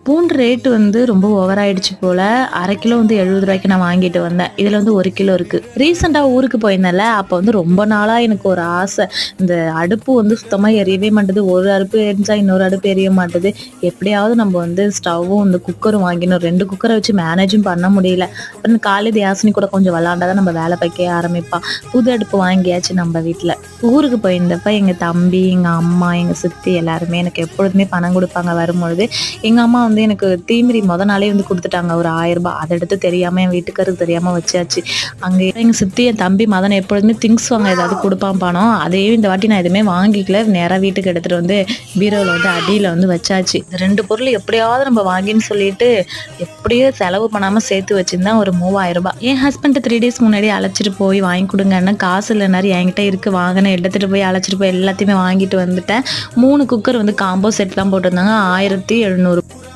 பூண்டு ரேட் வந்து ரொம்ப ஓவர் ஆயிடுச்சு போல. 1/2 கிலோ வந்து ரூ. 70க்கு நான் வாங்கிட்டு வந்தேன். இதுல வந்து 1 கிலோ இருக்கு. ரீசெண்டா ஊருக்கு போயிருந்தேன்ல, அப்ப வந்து ரொம்ப நாளா எனக்கு ஒரு ஆசை. இந்த அடுப்பு வந்து சுத்தமா எரியவே மாட்டுது. ஒரு அடுப்பு எரிஞ்சா இன்னொரு அடுப்பு எரிய மாட்டுது. எப்படியாவது நம்ம வந்து ஸ்டவ்வும் இந்த குக்கரும் வாங்கினோம். 2 குக்கர வச்சு மேனேஜும் பண்ண முடியல. அப்புறம் காலையில தியாசினி கூட கொஞ்சம் விளாண்டா தான் நம்ம வேலை பார்க்கவே ஆரம்பிப்பா. புது அடுப்பு வாங்கியாச்சு நம்ம வீட்ல. ஊருக்கு போயிருந்தப்ப எங்க தம்பி, எங்க அம்மா, எங்க சித்தி எல்லாருமே எனக்கு எப்பொழுதுமே பணம் குடுப்பாங்க வரும்பொழுது. எங்க அம்மா வந்து எனக்கு தீமிரி நாளே வந்து குடுத்துட்டாங்க ஒரு ரூ. 1000. அத எடுத்து தெரியாம என் வீட்டுக்காரருக்கு தெரியாம வச்சாச்சு. அங்க எங்க சித்தி, என் தம்பி மதன் எப்பொழுதுமே திங்ஸ் வாங்க ஏதாவது குடுப்பான் பணம். அதையும் இந்த வாட்டி நான் எதுவுமே வாங்கிக்கல. நேரா வீட்டுக்கு எடுத்துட்டு வந்து பீரோல வந்து அடியில வந்து வச்சாச்சு. இந்த 2 பொருள் எப்படியாவது நம்ம வாங்கின்னு சொல்லிட்டு எப்படியோ செலவு பண்ணாம சேர்த்து வச்சிருந்தேன் ஒரு ரூ. 3000. என் ஹஸ்பண்ட் 3 டேஸ் முன்னாடி அழைச்சிட்டு போய் வாங்கி குடுங்கன்னா காசு இல்லைனாரு என்கிட்ட இருக்கு வாங்கினேன் எடுத்துட்டு போய் அழைச்சிட்டு போய் எல்லாத்தையுமே வாங்கிட்டு வந்துட்டேன். 3 குக்கர் வந்து காம்போ செட் தான் போட்டிருந்தாங்க. 1700.